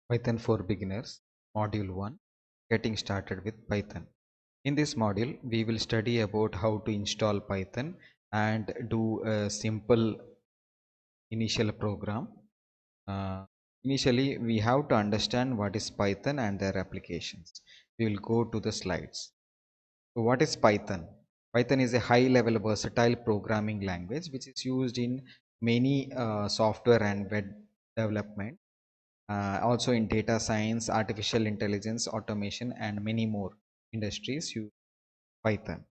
Python for Beginners, Module 1, Getting Started with Python. In this module, we will study about how to install Python and do a simple initial program. Uh, Initially, we have to understand what is Python and their applications. We will go to the slides. So what is Python? Python is a high-level versatile programming language which is used in many software and web development, also in data science, artificial intelligence, automation, and many more industries use Python.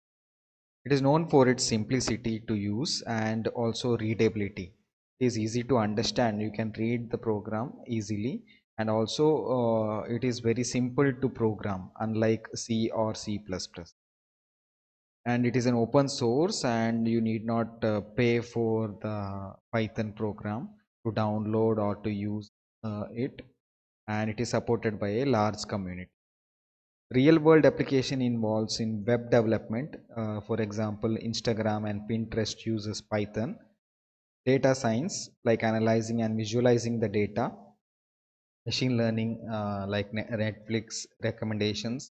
It is known for its simplicity to use and also readability. It is easy to understand. You can read the program easily, and also it is very simple to program, unlike C or C++. And it is an open source, and you need not pay for the Python program to download or to use it, and it is supported by a large community. Real world application involves in web development, for example Instagram and Pinterest uses Python. Data science, like analyzing and visualizing the data. Machine learning, like Netflix recommendations.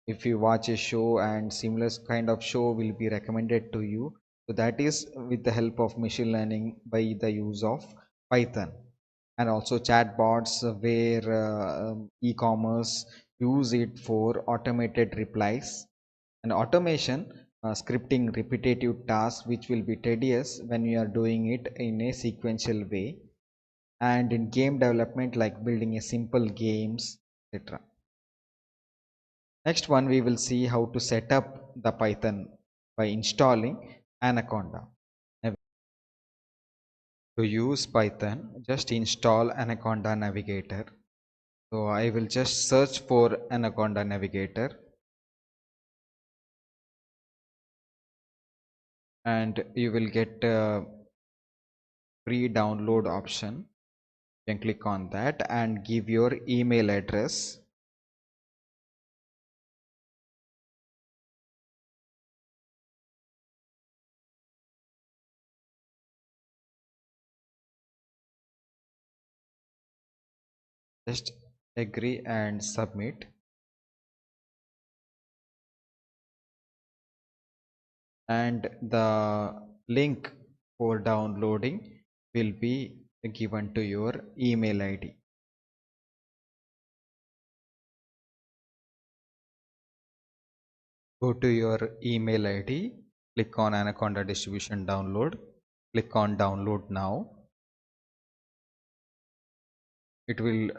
If you watch a show and similar kind of show will be recommended to you, so that is with the help of machine learning by the use of Python. And also chatbots, where e-commerce use it for automated replies and automation, scripting repetitive tasks which will be tedious when you are doing it in a sequential way, and in game development like building a simple games, etc. Next one, we will see how to set up the Python by installing Anaconda. Now, to use Python, just install Anaconda Navigator. So I will just search for Anaconda Navigator, and you will get a free download option. You can click on that and give your email address. Just agree and submit. And the link for downloading will be given to your email ID. Go to your email ID, click on Anaconda distribution download, click on download now. It will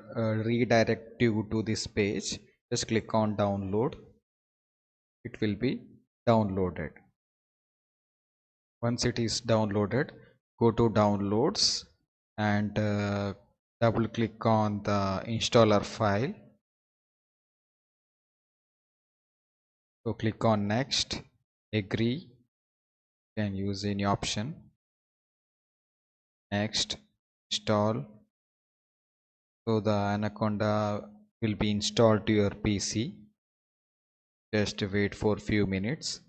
redirect you to this page. Just click on download. It will be downloaded. Once it is downloaded, go to downloads and double click on the installer file. So click on next, agree, you can use any option, next, install. So the Anaconda will be installed to your PC. Just wait for a few minutes.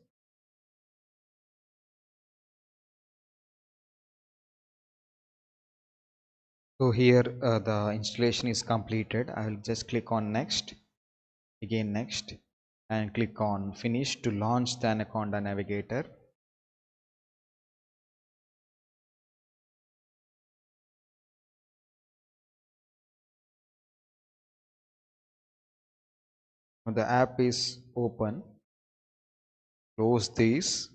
So here the installation is completed. I will just click on next, again next, and click on finish to launch the Anaconda Navigator. Now the app is open. Close this.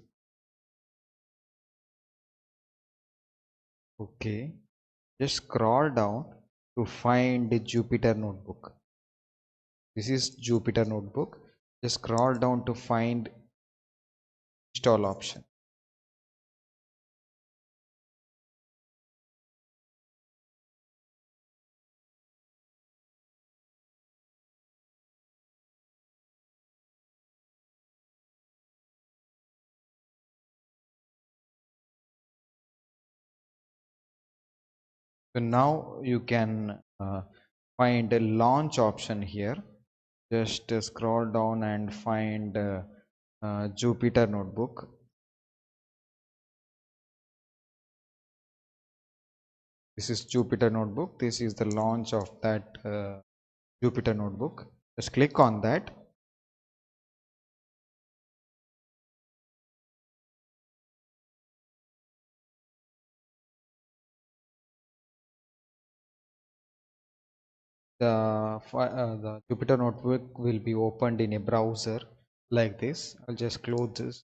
Okay. Just scroll down to find the Jupyter Notebook. This is Jupyter Notebook. Just scroll down to find install option. So now you can find a launch option here. Just scroll down and find Jupyter Notebook. This is Jupyter Notebook. This is the launch of that Jupyter Notebook. Just click on that. The Jupyter Notebook will be opened in a browser like this. I'll just close this.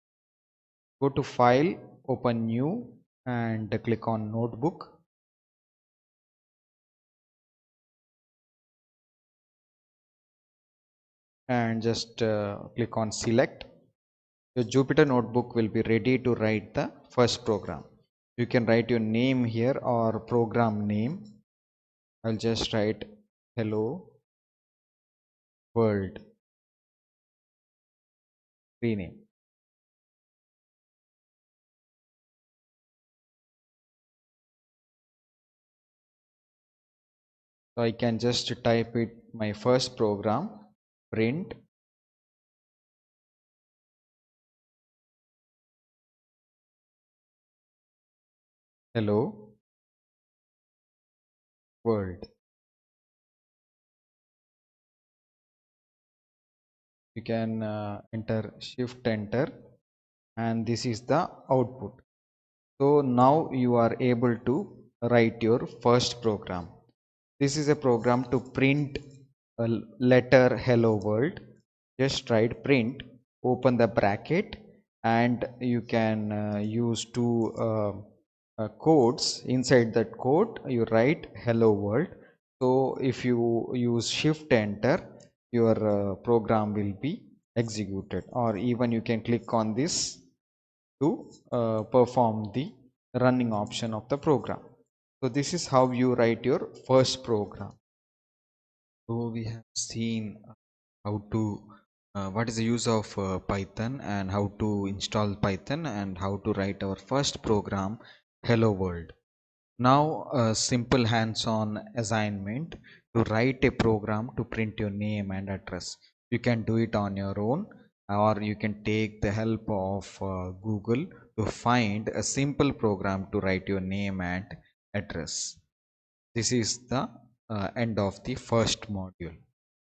Go to File, open New, and click on Notebook. And just click on Select. Your Jupyter Notebook will be ready to write the first program. You can write your name here or program name. I'll just write hello world, rename. So I can just type it my first program, print hello world. You can enter shift enter, and this is the output. So now you are able to write your first program. This is a program to print a letter hello world. Just write print, open the bracket, and you can use two codes. Inside that code you write hello world. So if you use shift enter, your program will be executed, or even you can click on this to perform the running option of the program. So this is how you write your first program. So we have seen how to what is the use of Python, and how to install Python, and how to write our first program, hello world. Now a simple hands-on assignment to write a program to print your name and address. You can do it on your own, or you can take the help of Google to find a simple program to write your name and address. This is the end of the first module.